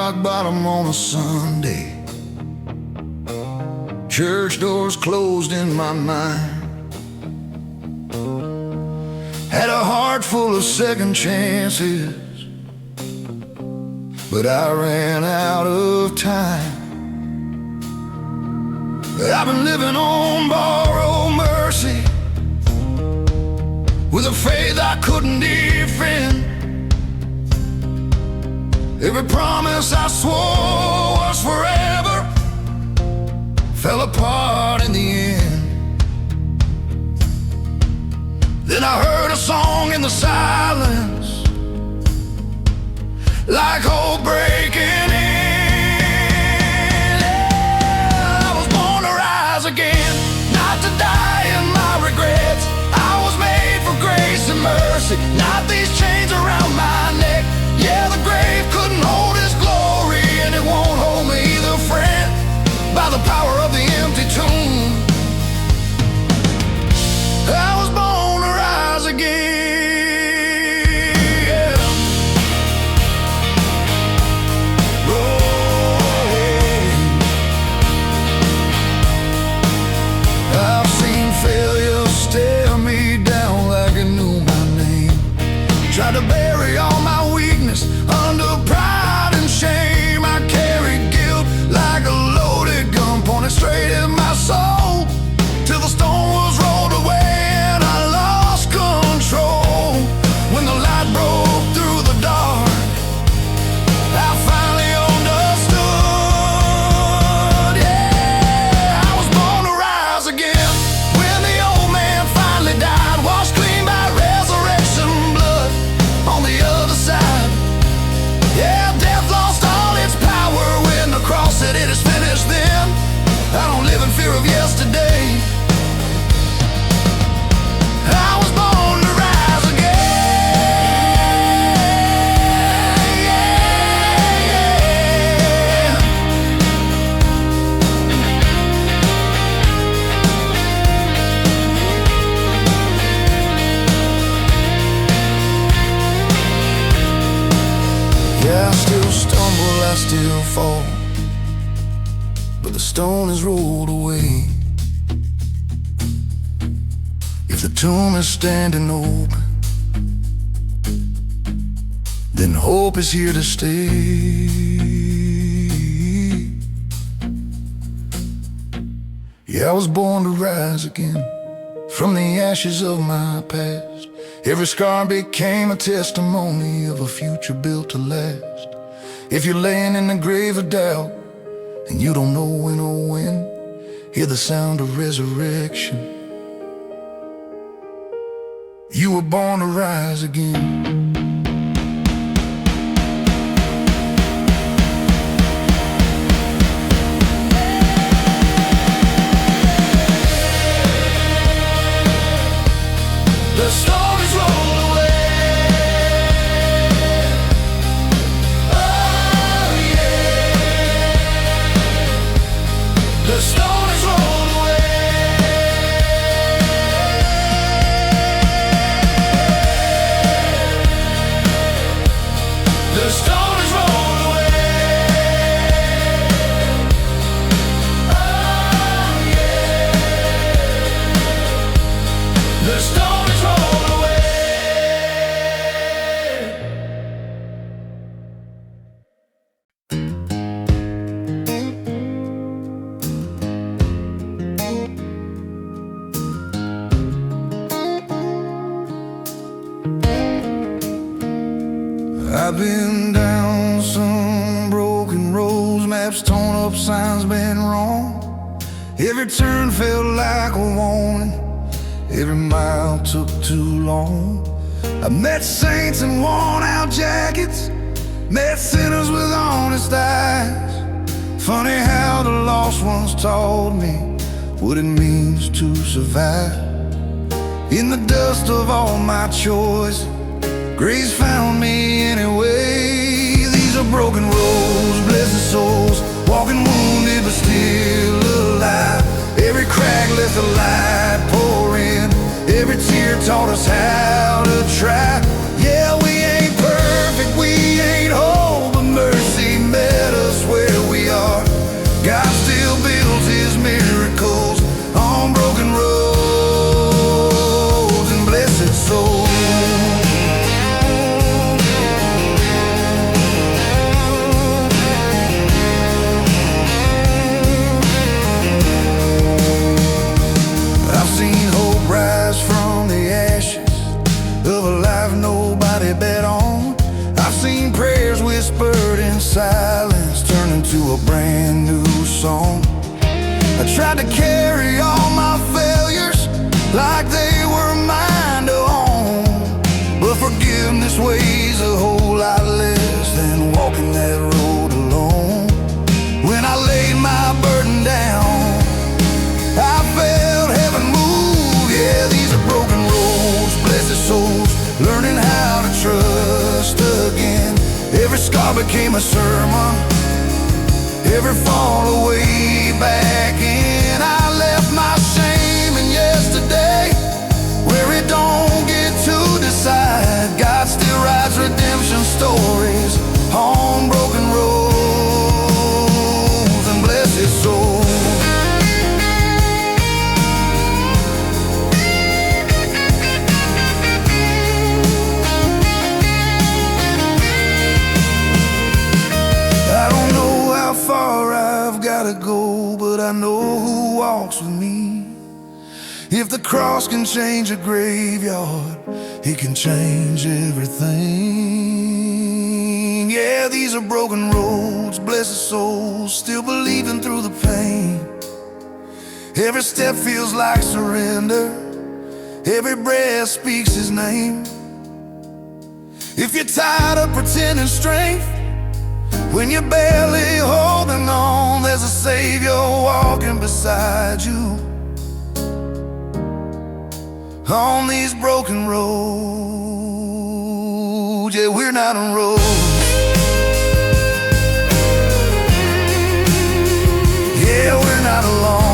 rock bottom on a Sunday. Church doors closed in my mind. Had a heart full of second chances, but I ran out of time. I've been living on borrowed mercy, with a faith I couldn't defend. Every promise I swore was forever fell apart in the end. Then I heard a song in the silence, like hope breaking in. Yeah, I was born to rise again, not to die in my regrets. I was made for grace and mercy, not these chains around my neck. Yeah, the grave couldn't hold His glory, and it won't hold me either, friend, by the power of the empty tomb. I was born to rise again. I've seen failure stare me down like it knew my name. Tried to bury all my weakness under pride and shame. I carried guilt like a loaded gun pointed straight at my soul, till the stone was rolled away and I lost control. When the light broke through the dark, I finally understood. Yeah, I was born to rise again. When the old man finally died, washed clean by resurrection blood on the other side. Yeah, death lost all its power when the cross said it is finished. Then I don't live in fear of yesterday. I was born to rise again. Yeah, I still stumble, I still fall, but the stone is rolled away. If the tomb is standing open, then hope is here to stay. Yeah, I was born to rise again from the ashes of my past. Every scar became a testimony of a future built to last. If you're laying in the grave of doubt and you don't know when or when, hear the sound of resurrection. You were born to rise again. The storm is rolled away. Oh yeah. The stone is rolled away. The stone is rolled away. Oh yeah. The stone is rolled away. I've been down some broken roads, maps torn up, signs been wrong. Every turn felt like a warning, every mile took too long. I met saints in worn-out jackets, met sinners with honest eyes. Funny how the lost ones taught me what it means to survive. In the dust of all my choices, grace found me anyway. These are broken roads, blessed souls, walking wounded but still alive. Every crack let the light pour in, every tear taught us how to try. Yeah, we ain't perfect, we ain't whole, but mercy met became a sermon. Every fall away back in, I left my shame in yesterday, where it don't get to decide. God still writes redemption stories on broken roads, and bless his soul. I don't know how far I've gotta go, but I know who walks with me. If the cross can change a graveyard, it can change everything. Yeah, these are broken roads, blessed souls, still believing through the pain. Every step feels like surrender, every breath speaks his name. If you're tired of pretending strength, when you're barely holding on, there's a Savior walking beside you on these broken roads. Yeah, we're not on roads. Yeah, we're not alone.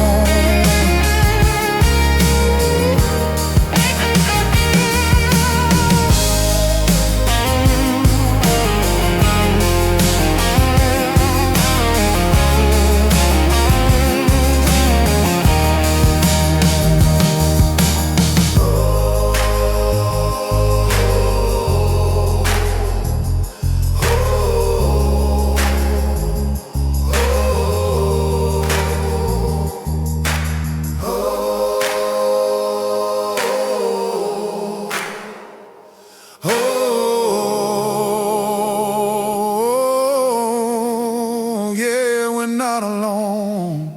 Oh, yeah, we're not alone.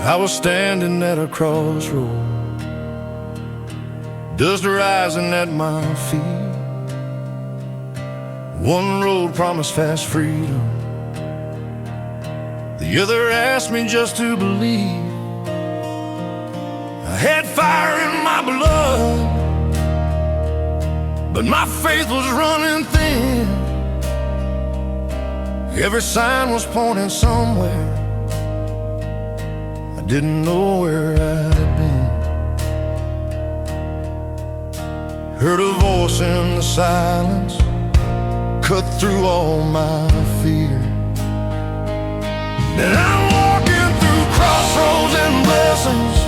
I was standing at a crossroad, dust rising at my feet. One road promised fast freedom, the other asked me just to believe. I had fire in my blood, but my faith was running thin. Every sign was pointing somewhere, I didn't know where I'd been. Heard a voice in the silence, cut through all my fear. Then I'm walking through crossroads and blessings,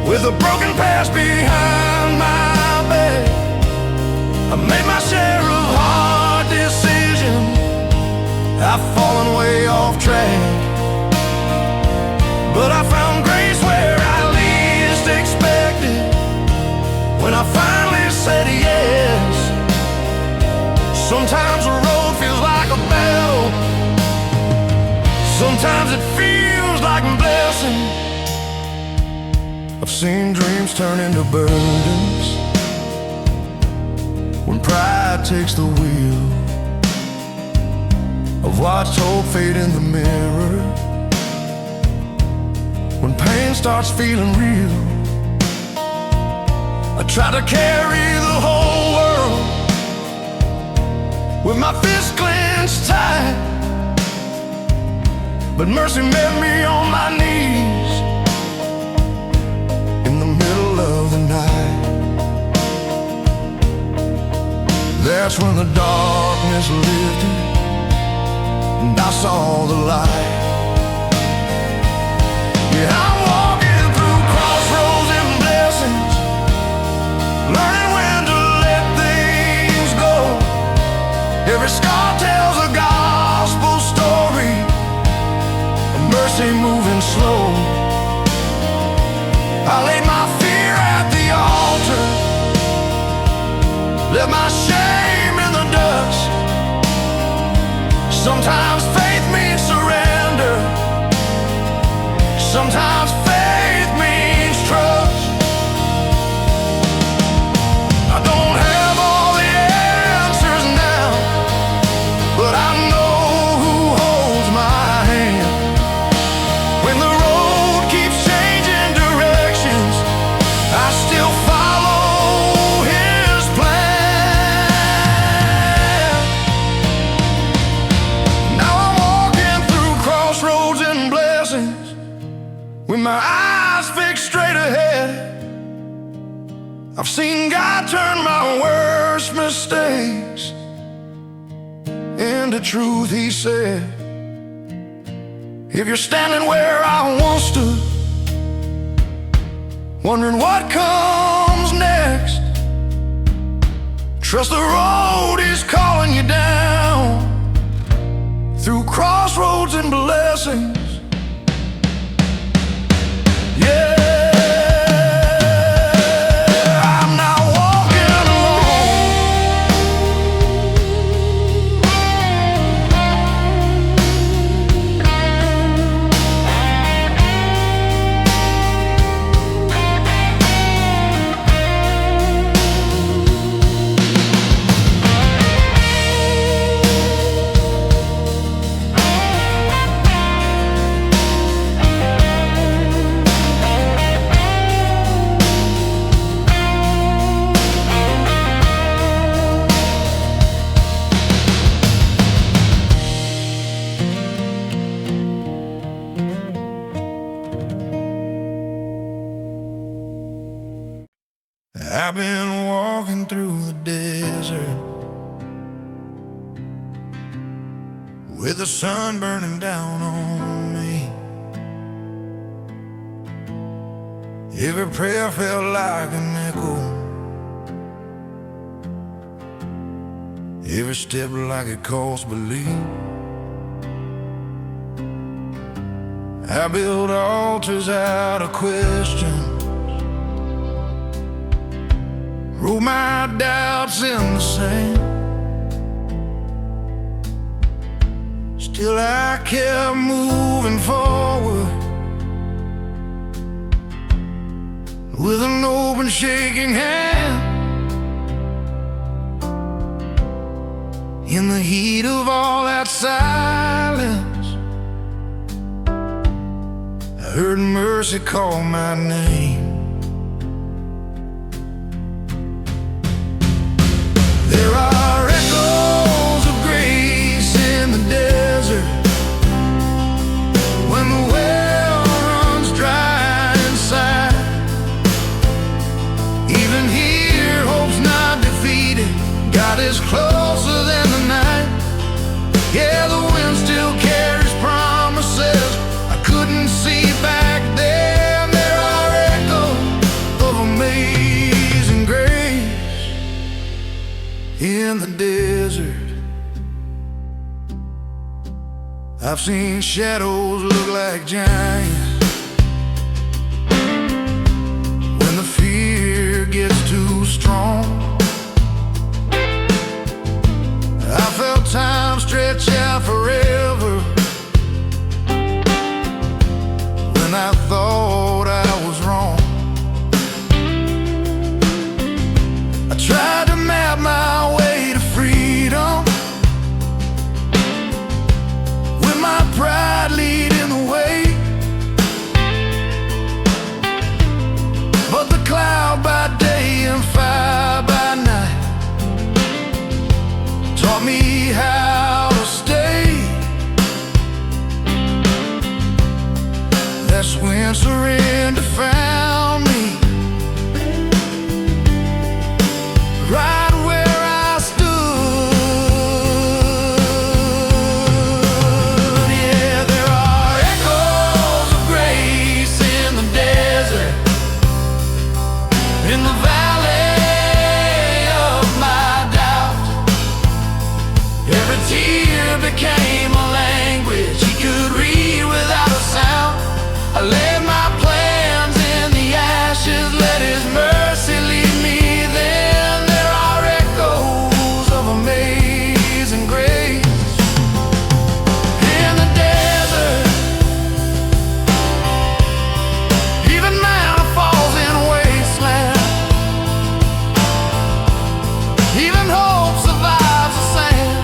with a broken past behind my back. I made my share of hard decisions, I've fallen way off track, but I found grace where I least expected. When I finally said yes, sometimes the road feels like a battle, sometimes it feels like a blessing. I've seen dreams turn into burdens when pride takes the wheel. I've watched hope fade in the mirror when pain starts feeling real. I try to carry the whole world with my fists clenched tight, but mercy met me on my knees in the middle of the night. That's when the darkness lifted and I saw the light. Yeah, I'm walking through crossroads and blessings, learning when to let things go. Every scar tells a gospel story, a mercy moving slow. I laid my fear at the altar, left my shame in the dust. Sometimes faith means surrender, sometimes faith means trust. I don't have all the answers now, I've seen God turn my worst mistakes into truth, he said. If you're standing where I once stood, wondering what comes next, trust the road is calling you down through crossroads and blessings. Yeah. I've been walking through the desert with the sun burning down on me. Every prayer felt like an echo, every step like it cost belief. I built altars out of questions, wrote my doubts in the sand. Still I kept moving forward with an open, shaking hand. In the heat of all that silence, I heard mercy call my name. There are echoes of grace in the desert when the well runs dry inside. Even here, hope's not defeated. God is closer than the night. Yeah, the wind still carries promises I couldn't see back then. There are echoes of amazing grace in the desert. I've seen shadows look like giants when the fear gets too strong. I felt time stretch out forever when I thought I was wrong. I tried to map my way to freedom with my pride leading the way, but the cloud by day and fire by night taught me how to stay. That's when surrender found me, right where I stood. Yeah, there are echoes of grace in the desert, in the valley of my doubt. Every tear became a language he could read without a sound. I laid my plans in the ashes, let his mercy lead me then. There are echoes of amazing grace in the desert. Even manna falls in wasteland, even hope survives the sand.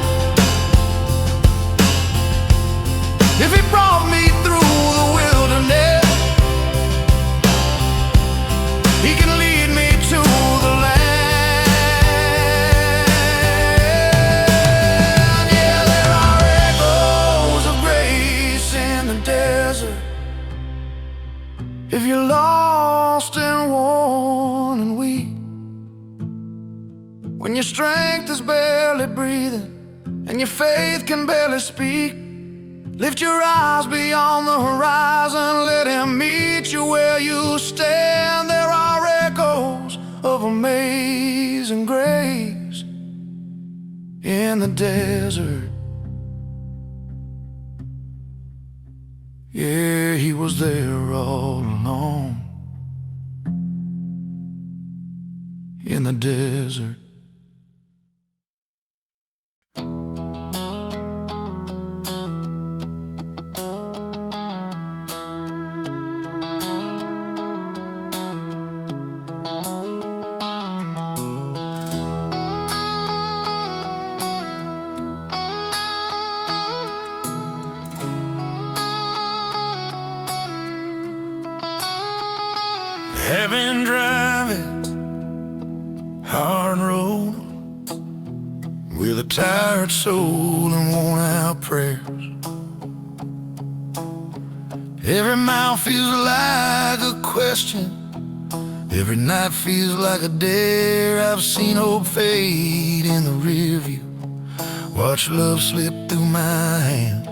If he brought me through the wilderness, he can lead me to the land. Yeah, there are echoes of grace in the desert. If you're lost and worn and weak, your strength is barely breathing and your faith can barely speak, lift your eyes beyond the horizon, let him meet you where you stand. There are echoes of amazing grace in the desert. Yeah, he was there all along in the desert. Have been driving hard road with a tired soul and worn out prayers. Every mile feels like a question, every night feels like a dare. I've seen hope fade in the rearview, watch love slip through my hands.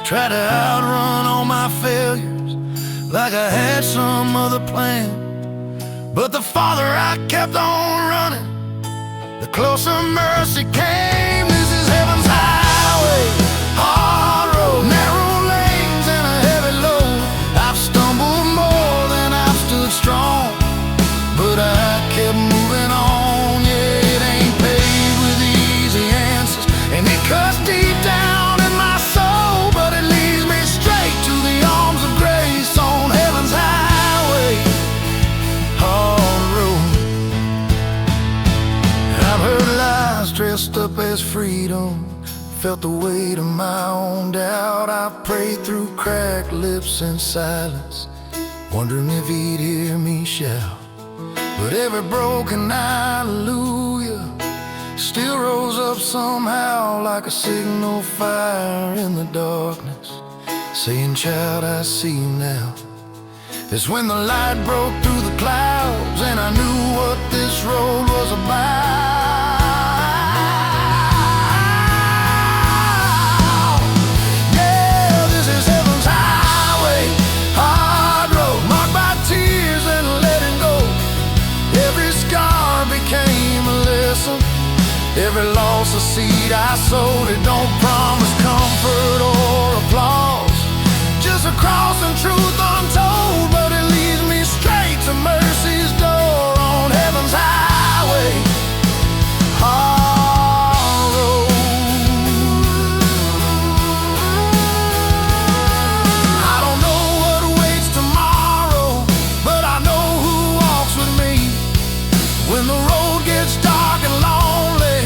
Try to outrun all my failures like I had some other plan, but the farther I kept on running, the closer mercy came. This is heaven's highway, hard road, narrow lanes and a heavy load. I've stumbled more than I've stood strong, but I kept moving on. Yeah, it ain't paved with easy answers, and it cuts deep down in my soul, but it leads me straight to the arms of grace on heaven's highway, hard road. I've heard lies dressed up as freedom, felt the weight of my own doubt. I've prayed through cracked lips and silence, wondering if he'd hear me shout. But every broken hallelujah still rose up somehow, like a signal fire in the darkness, saying, child, I see you now. It's when the light broke through the clouds and I knew what this road was about. Yeah, this is heaven's highway, hard road, marked by tears and letting go. Every scar became a lesson, every loss a seed I sowed. It don't promise comfort or applause, just a cross and truth untold, but it leads me straight to mercy's door on heaven's highway, hard road. I don't know what awaits tomorrow, but I know who walks with me. When the road gets dark and lonely,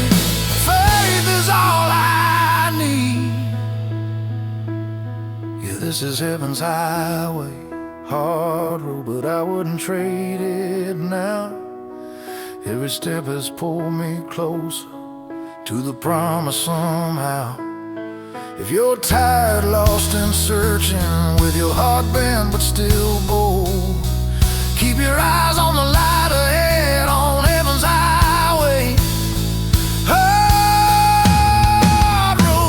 faith is all I need. Yeah, this is heaven's highway, hard road, but I wouldn't trade it now. Every step has pulled me closer to the promise somehow. If you're tired, lost and searching, with your heart bent but still bold, keep your eyes on the light ahead on heaven's highway, hard road.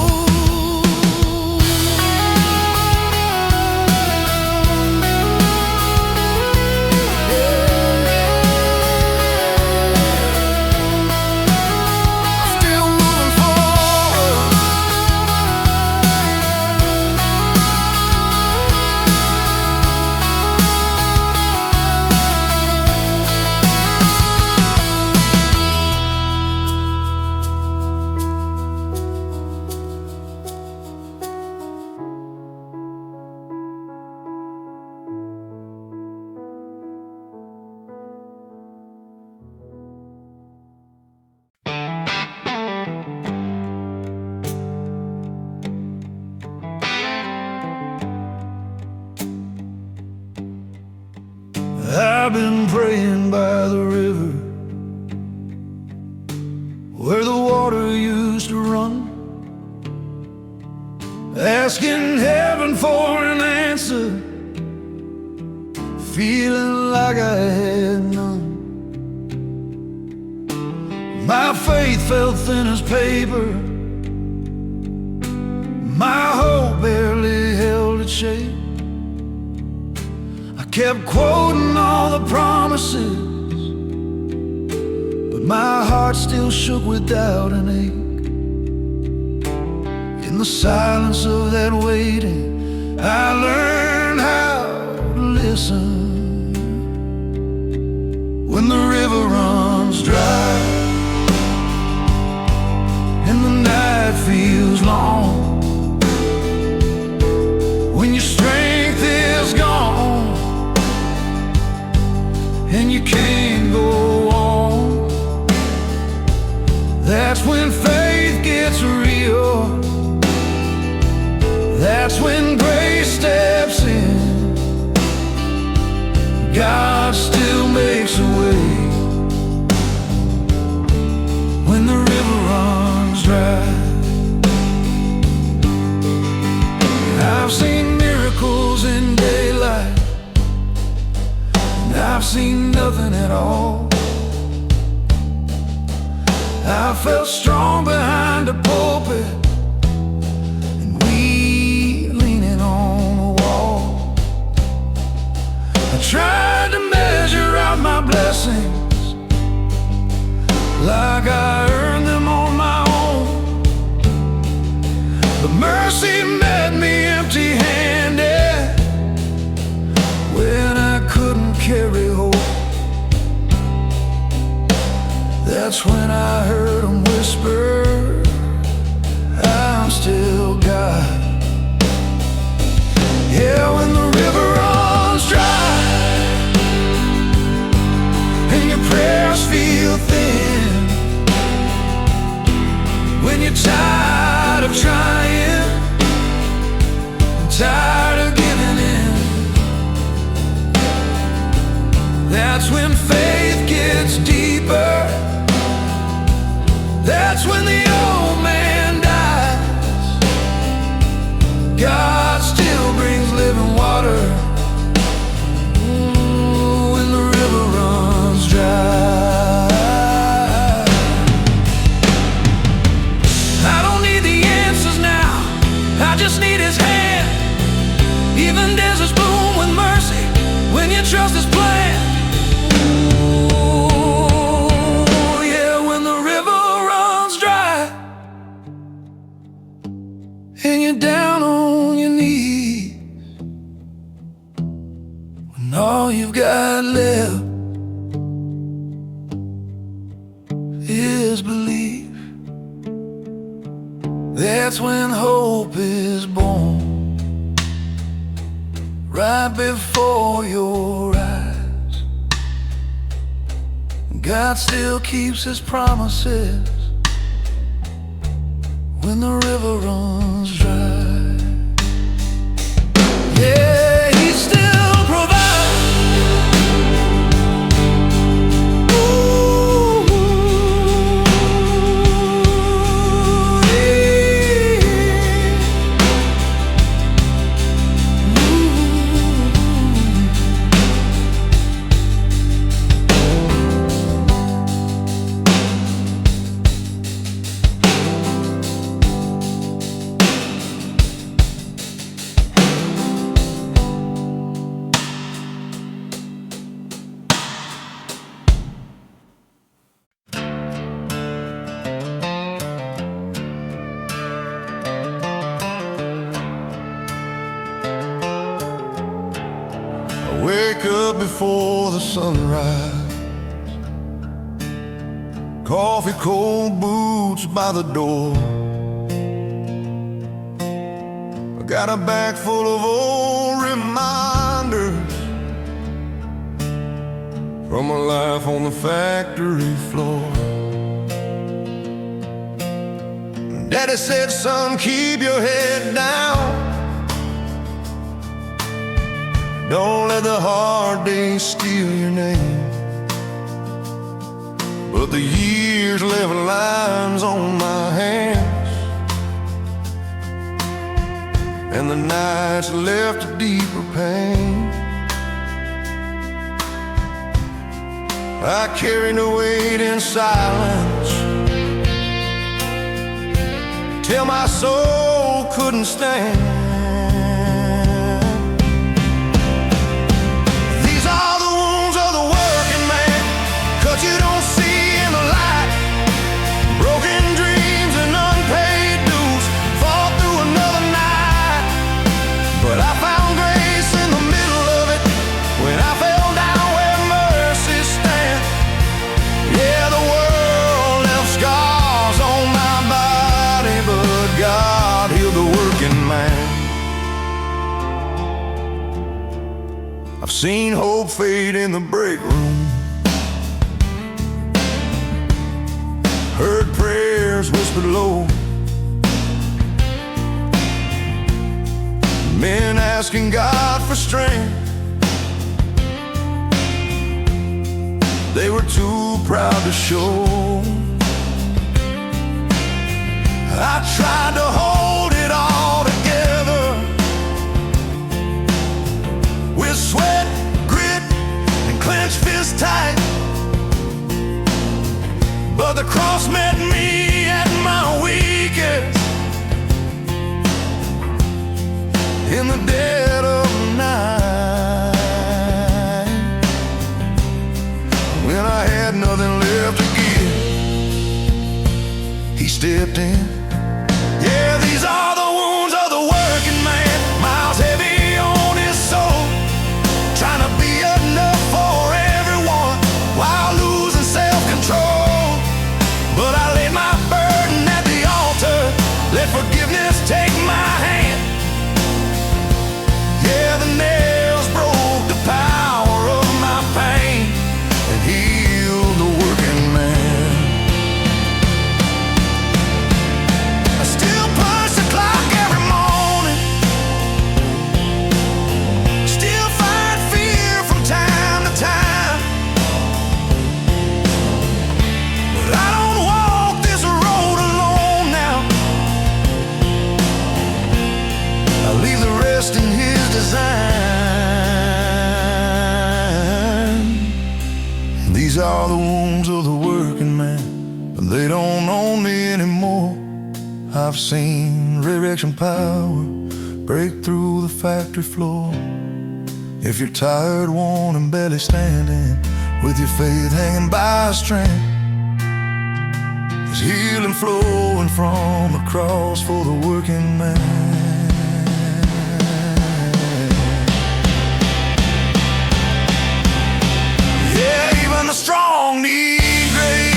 Still moving forward, I've been praying by the river where the water used to run, asking heaven for an answer, feeling like I had none. My faith felt thin as paper. My hope barely held its shape. I kept quoting all the promises, but my heart still shook with doubt and ache. In the silence of that waiting, I learned how to listen. When the river runs dry and the night feels long, when your strength is gone and you can't go on, that's when faith gets real. That's when grace steps in. God still makes a way when the river runs dry. I've seen miracles in daylight, and I've seen nothing at all. I felt strong behind a pulpit, and we leaning on a wall. I tried to measure out my blessings like I earned them on my own, but mercy met me empty-handed when I couldn't carry hope. That's when I heard him whisper, I'm still God. Yeah, when the river runs dry and your prayers feel thin, when you're tired of trying, tired of giving in, that's when faith gets deeper. That's when the old man dies. God still brings living water when the river runs dry. I don't need the answers now, I just need His hand. Even deserts bloom with mercy when you trust His plan. And you're down on your knees when all you've got left is belief. That's when hope is born, right before your eyes. God still keeps His promises when the river runs dry. Yeah, He still provides. Ooh, yeah. Wake up before the sunrise, coffee, cold boots by the door. I got a bag full of old reminders from my life on the factory floor. Daddy said, son, keep your head down. Don't let the hard days steal your name. But the years left lines on my hands, and the nights left a deeper pain. I carried the weight in silence till my soul couldn't stand. These are the wounds of the working man, cut you don't see in the light. Broken dreams and unpaid dues, fought through another night. But I found grace in the middle of it, when I fell down where mercy stands. Yeah, the world left scars on my body, but God healed the working man. I've seen hope fade in the break room, heard prayers whispered low, men asking God for strength. They were too proud to show. I tried to hold it all together with sweat, grit, and clenched fists tight. But the cross met me at my weakest, in the dead of the night, when I had nothing left to give. He stepped in. Yeah, these are the wounds of the working man, miles heavy on his soul, trying to be enough for everyone while losing self-control. But I laid my burden at the altar, let forgiveness take my hand. Yeah, the nails broke the power of my pain and healed the working man. I still punch the clock every morning, still fight fear from time to time. But I don't walk this road alone now. I leave the rest in His design. These are the wounds of the working man, but they don't own me anymore. I've seen resurrection power break through the factory floor. If you're tired, worn, and barely standing, with your faith hanging by a strand, there's healing flowing from the cross for the working man. Yeah, even the strong need grace.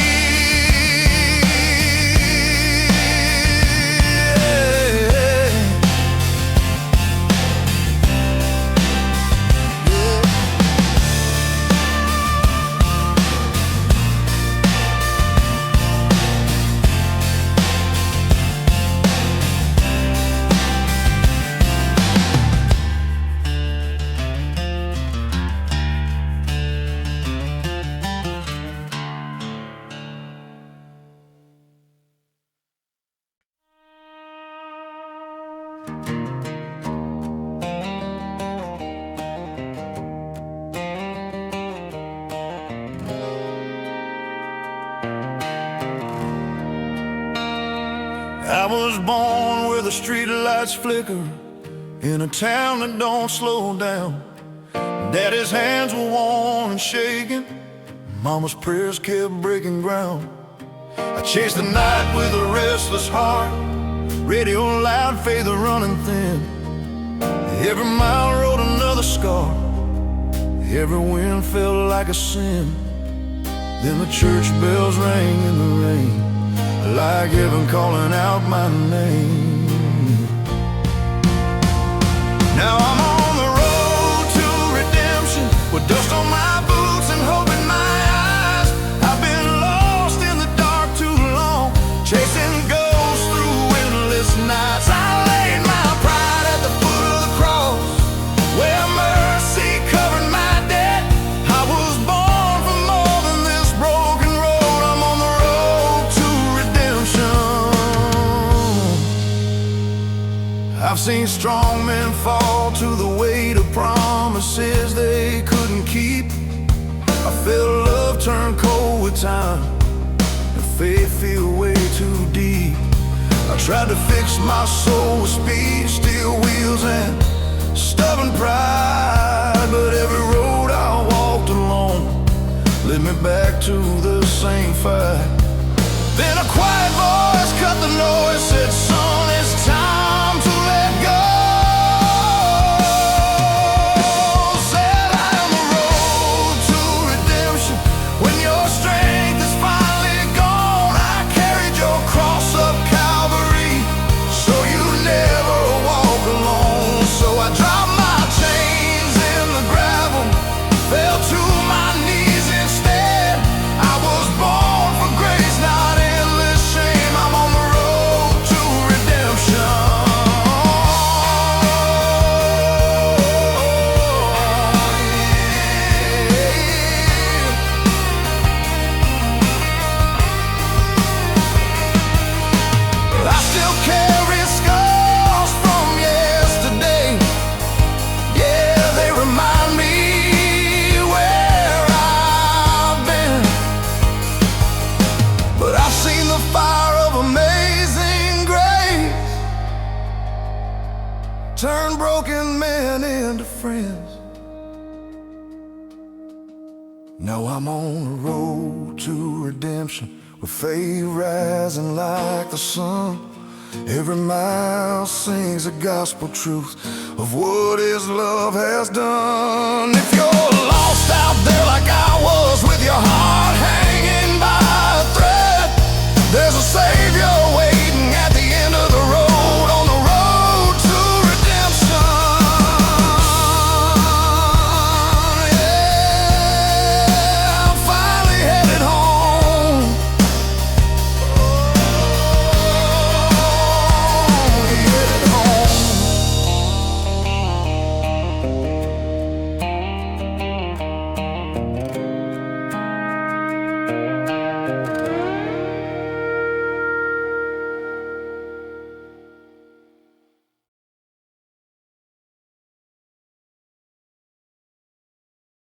I was born where the street lights flicker, in a town that don't slow down. Daddy's hands were worn and shaking, Mama's prayers kept breaking ground. I chased the night with a restless heart, radio loud, faith running thin. Every mile rode another scar, every wind felt like a sin. Then the church bells rang in the rain, like heaven calling out my name. Now I'm on the road to redemption, with dust on my boots and hope in my eyes. I've been lost in the dark too long, chasing ghosts through endless nights. I laid my pride at the foot of the cross, where mercy covered my debt. I was born for more than this broken road. I'm on the road to redemption. I've seen strong men fall to the weight of promises they couldn't keep. I felt love turn cold with time, and faith feel way too deep. I Tried to fix my soul with speed, steel wheels and stubborn pride. But every road I walked alone led me back to the same fight. Then a quiet voice cut the noise, said, son, it's time to let go. Said I am the road to redemption. When your strength is finally gone, I carried your cross up Calvary, so you never walk alone. So I dropped my chains in the gravel, fell to my knees instead. I was born for grace, not endless shame. I'm on the road to redemption. I still carry scars from yesterday. Yeah, they remind me where I've been. But I've seen the fire of amazing grace turn broken men into friends. Now I'm on the road to redemption, with faith rising like the sun. Every mile sings a gospel truth of what His love has done. If you're lost out there like I was,